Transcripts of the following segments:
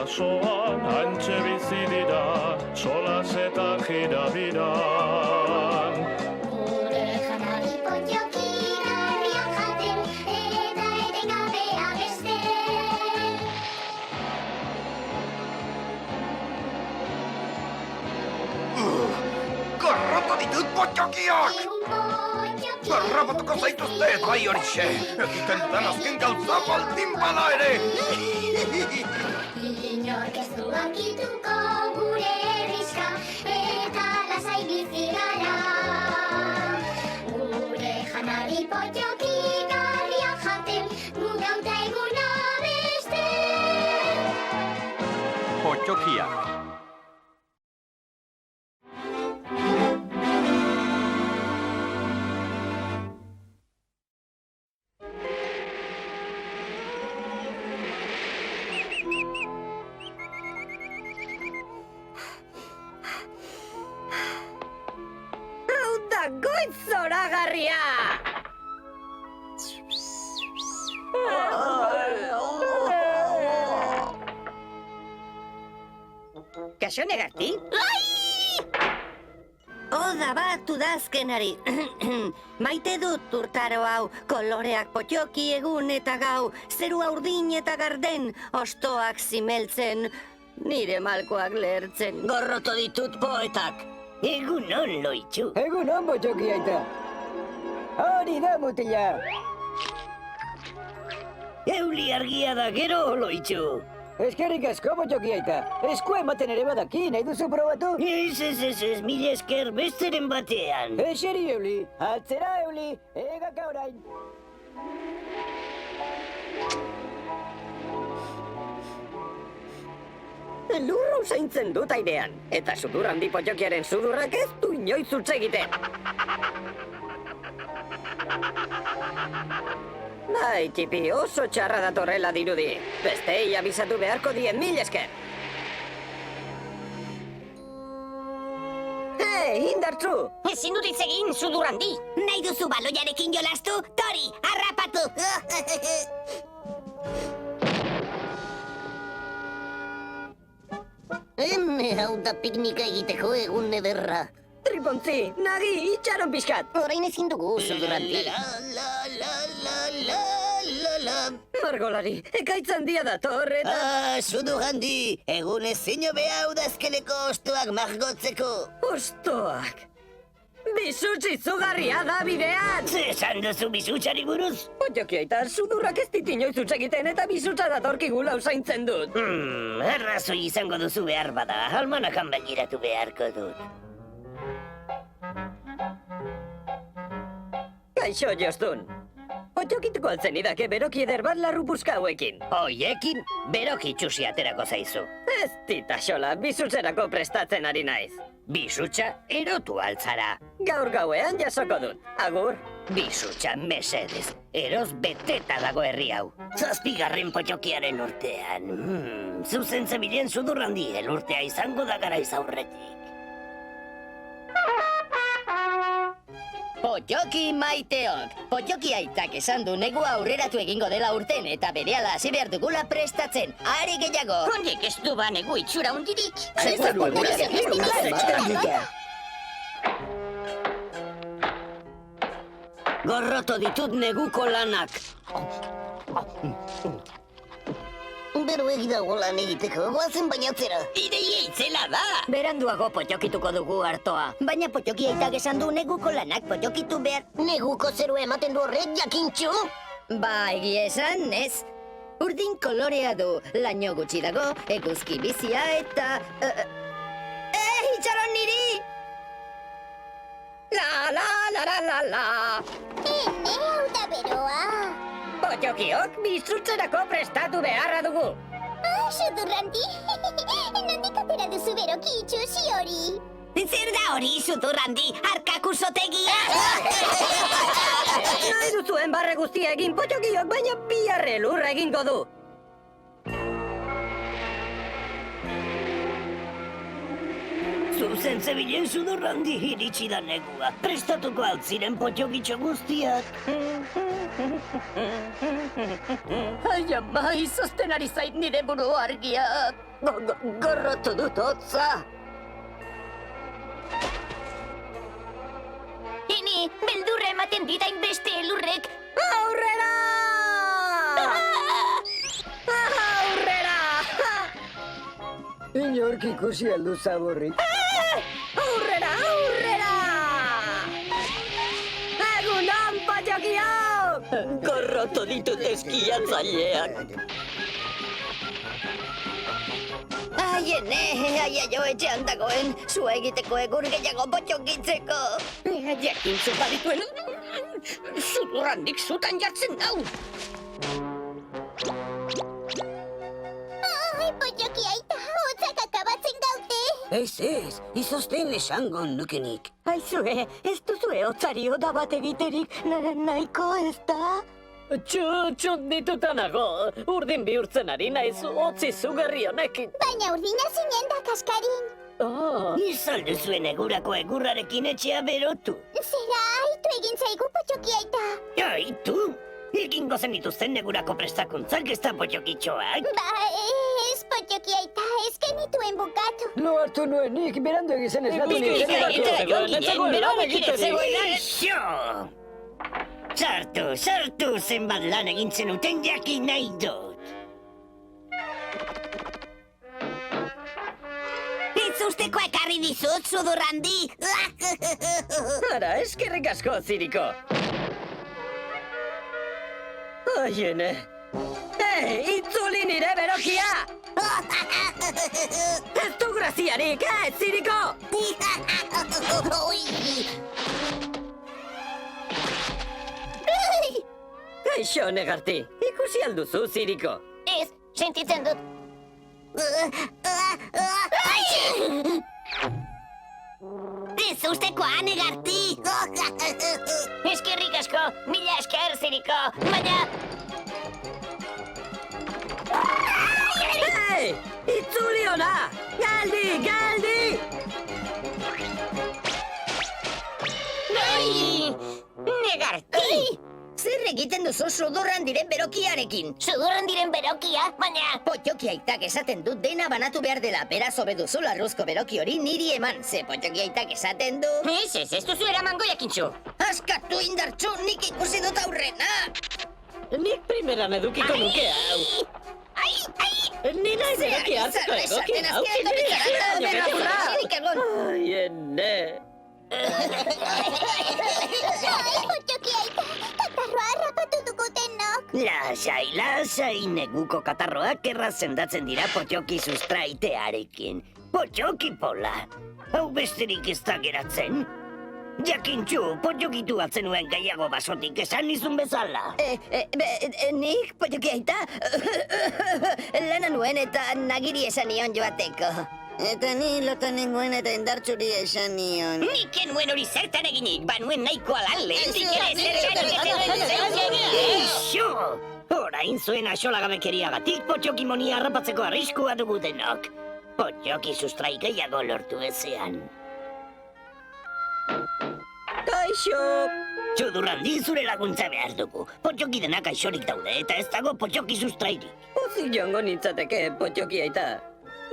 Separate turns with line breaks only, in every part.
basoan hantxe bizi dira, solas eta jirabiran.
Gure janari potioki garriak jaten, eta etengabe abesten.
Garrapa ditut potiokiak! Garrapatuko zaituzte bai horixe! Egiten dudan azken gauza baldin bada ere!
Inork ez du ankituko gure herrizka, eta lasai bizi gara. Gure janari potioki garriak jaten, gu gauta egun abesten.
Potiokiak.
Goitz zoragarria! Kaixo negarti? Oda bat udazkenari. Maite dut urtaro hau, koloreak potioki egun eta gau, zerua urdin eta garden, ostoak zimeltzen, nire malkoak lehertzen. Gorroto ditut poetak. Egunon, Loitxu.
Egunon, potioki aita. Hori da, mutila.
Euli argia da gero, Loitxu.
Eskerrik asko, potioki aita. Esku ematen ere badaki, nahi duzu probatu?
Ez, mila esker besteren batean.
Eseri, Euli. Atzera, Euli. Egaka orain.
Lurra usaintzen dut airean, eta sudur handi potiokiaren sudurrak ez du inoiz utz egiten. Bai, tipi, oso txarra datorrela dirudi. Bestei abisatu beharko dien mil esker. Hei, indartzu!
Ezin dut hitz egin, sudur handi.
Nahi duzu baloiarekin jolastu? Tori, harrapatu!
Heme hau da piknika egiteko egun ederra.
Tripontzi, nagi, itxaron pixkat.
Orain ezin dugu, sudur handi.
Margolari, ekaitz handia dator eta...
Sudur handi, egun ezin hobea udazkeneko ostoak margotzeko.
Ostoak! Bizutz izugarria da bidean!
Esan duzu bizutxari buruz?
Potioki aita, sudurrak ez dit inoiz utz egiten eta bizutza datorkigula usaintzen dut.
Arrazoi izango duzu behar bada, almanakan begiratu beharko dut.
Kaixo, Jostun. Potiokituko altzen idake beroki eder bat larrupuska hauekin.
Hoiekin, beroki txusi aterako zaizu.
Ez titaxola, bizutzerako prestatzen ari naiz.
Bizutza erotu altzara.
Gaur gauean jasoko dut. Agur.
Bizutza mesedez, eroz beteta dago herri hau. 7. potiokiaren urtean. Zuzen zebilen sudur handien urtea izango da garaiz aurretik.
Potioki maiteok. Potioki aitak esan du negua aurreratu egingo dela urten eta berehala hasi behar dugula prestatzen. Are gehiago. Honek ez du ba negu itxura hundirik.
Gorroto ditut neguko lanak.
Bero egidago lan egiteko, goazen bainatzera.
Ideia itzela da!
Beranduago potiokituko dugu hartoa.
Baina potioki aitak esan du neguko lanak potiokitu behar. Neguko zerua ematen du horrek, jakintxu?
Ba, egia esan, ez. Urdin kolorea du, laino gutxi dago, eguzki bizia eta... itxaron niri! La!
Ene hau da beroa.
Potiokiok bizutzerako prestatu beharra dugu.
Sudur handi. Nondik atera duzu beroki itxusi hori?
Zer da hori, sudur handi, harkakusotegia?
Nahi duzuen barre guztia egin potiokiok, baina biharre lurra egingo du.
Zuzen zebilen sudur handi iritsi da negua. Prestatuko altziren potiokitxo guztiak.
Ai, ama, izozten ari zait nire buru argia.
Gorrotu dut hotza.
Ini, beldurra ematen ditain beste elurrek.
Aurrera! Aurrera!
Inork ikusi aldu zaborrik.
Aurrera, aurrera! Egunon, potxokiok! Gorrotu ditut eskiatzaileak.
Aiene, aiaio etxean dagoen, sua egiteko egur gehiago potxokitzeko.
Jakin zu badituen, sudurrandik zutan jartzen dau.
Ai, potxoki aita, hotzak akabatzen gaute.
Ez, izozten esango nukenik.
Aizue, ez duzue hotzari oda bat egiterik, nahiko ez da?
Txut dituta nago, urdin bihurtzen ari naiz, hotzi zugarri honekin.
Baina urdina zinen da kaskarin.
Izaldu zuen egurako egurrarekin etxea berotu.
Zera, aitu egin zaigu potxoki aita.
Aitu? Egingo zen dituzten egurako prestakuntzak ez da potxokitxoak.
Ba, ez potxoki aita, ez genituen bukatu.
Lo hartu nuen nik, berandu egizen ez natu nik.
Eixo! Sartu, zenbat lan egin zenuten jakin nahi dut.
Itzusteko ekarri dizut, sudurrandi.
Ara, eskerrik asko, Ziriko. Aiene. Itzuli nire berokia! Ez du graziarik, Ziriko! Kaixo, negarti. Ikusi alduzu, Ziriko.
Ez, sentitzen dut.
Ez ustekoa, negarti!
Eskerrik asko, mila esker, Ziriko, baina...
Hei! Itzuli hona! Galdi!
Negarti!
Zer egiten duzu sudurrandiren berokiarekin?
Sudurrandiren berokia, baina...
Potxoki aitak esaten dut dena banatu behar dela, beraz hobe duzu larruzko beroki hori niri eman. Ze potxoki aitak esaten du...
Ez duzu eramango jakintxu.
Askatu indartxu, nik ikusi dut aurrena!
Nik primeran edukiko nuke hau. Ni nahi beroki hartzeko egokin hau. Aiene.
Potxoki aita, katarroa harrapatu dugutenok.
Lasai, neguko katarroak erraz sendatzen dira potxoki sustraitearekin. Potxoki pola. Hau besterik ez da geratzen? Jakintxu, potxokitu atzenuen gehiago basotik esan nizun bezala.
Nik, potxoki aita, lana nuen eta nagiri esan nion joateko. Eta ni lotan nengoen eta indartxuri esan nion.
Nik enuen hori zertan eginik, banuen nahikoa lan lehen. Eixo! Orain zuen axolagabekeriagatik potxoki monia harrapatzeko arriskua dugu denok. Potxoki sustrai gehiago lortu ezean.
Kaixo!
Txudurrandi zure laguntza behar dugu. Potxoki denak aixorik daude eta ez dago potxoki sustrairik.
Pozik joango nintzateke, potxoki aita.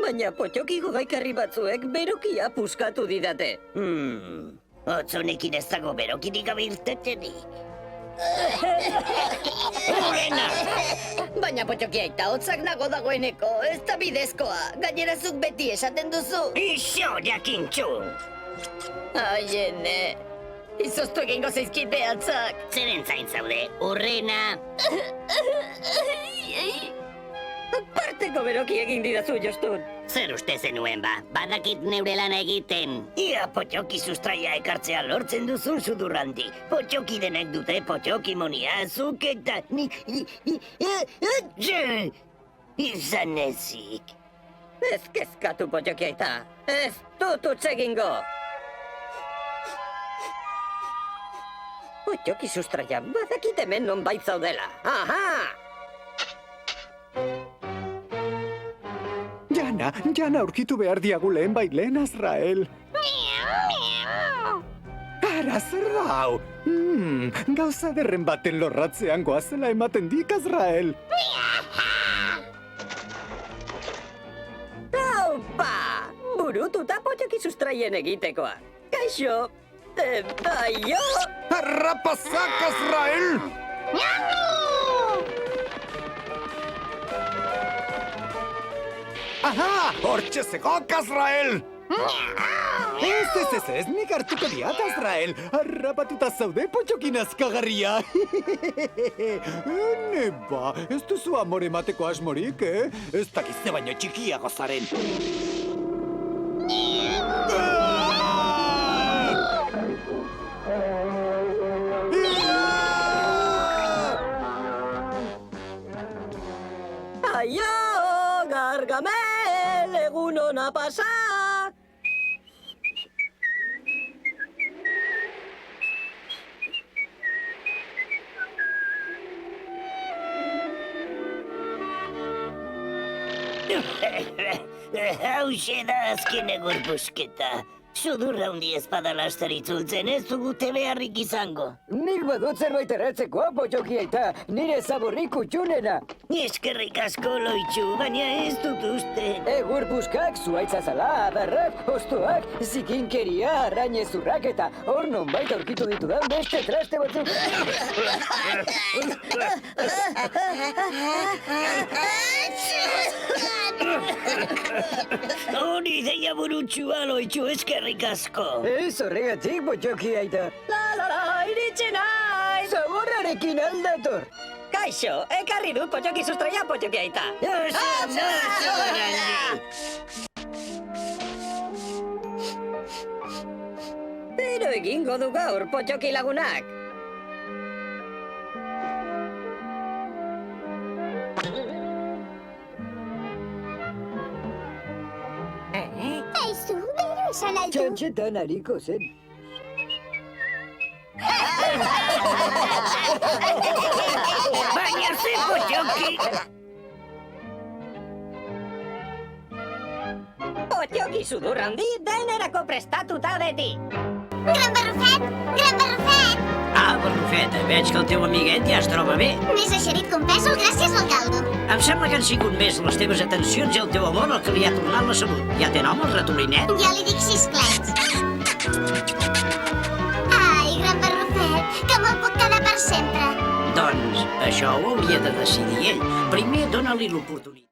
Baina potxoki gogaikarri batzuek berokia puskatu didate.
Otzonekin ez dago berokirik abirtetenik. Horrena!
Baina potxoki aita, hotzak nago dagoeneko, ez da bidezkoa. Gainerazuk beti esaten duzu.
Ixo, jakintxu!
Aiene, izoztu egingo zaizkite atzak.
Zeren zain zaude, horrena!
Parteko beroki egin didazu, Jostun.
Zer uste zenuen ba, badakit neure lan egiten. Ia potxoki sustraia ekartzea lortzen duzun sudurrandi. Potxoki denek dute potxoki monia, zuk eta... Izan ezik.
Ez kezkatu, potxoki aita. Ez dut utz egingo. Potxoki sustraia badakit hemen non zaudela. Aha!
Jana aurkitu behar diagu lehen lehen Azrael. Ara, zer da hau? Gauza derren baten lorratzean goazela ematen dik, Azrael.
burututa potxoki sustraien egitekoa. Kaixo, aio!
Harrapazak, Azrael! Aha! Hortxe zegok, Azrael! Ez, nik hartuko diat, Azrael. Harrapatuta zaude potxoki nazkagarria. Neba, ez duzu amore mateko asmorik, eh? Ez dakizte baino txikiago zaren.
Aio, Gargamel, egun ona pasa!
Hauxe da azken egorpusketa. Sudurra hundi espadala astaritzultzen ez dugute beharrik izango.
Nik badut zerbait erratzekoa, potxoki aita, nire zaborrik utxunena.
Eskerrik asko loitxu, baina ez dut uste.
Egur puskak, zuaitza zala, adarrak, hostoak, zikinkeria, arrainezurrak eta hor nonbait aurkitu ditudan beste traste batzuk.
Hori deia burutxua loitxu, eskerrik asko.
Ez horregatik, potxoki aita.
La, iritsi naiz!
Zaborrarekin aldator.
Kaixo, ekarri dut potxoki sustraia potxoki aita. Pero egingo du gaur potxoki lagunak.
Aizu, bero esan altu.
Txantxetan hariko zen.
Baina ze potxoki!
Potxoki sudur handi denerako prestatuta deti.
Gran Barrufet! Gran Barrufet!
Ah, Barrufet, veig que el teu amiguet ja es troba bé.
Més eixerit que un pèsol gràcies al caldo.
Em sembla que han sigut més les teves atencions i el teu amor el que li ha tornat la salut. Ja té nom el ratolinet?
Ja li dic xisclets. Ai, Gran Barrufet, que me'l puc quedar per sempre.
Doncs això ho hauria de decidir ell. Primer dóna-li l'oportunitat.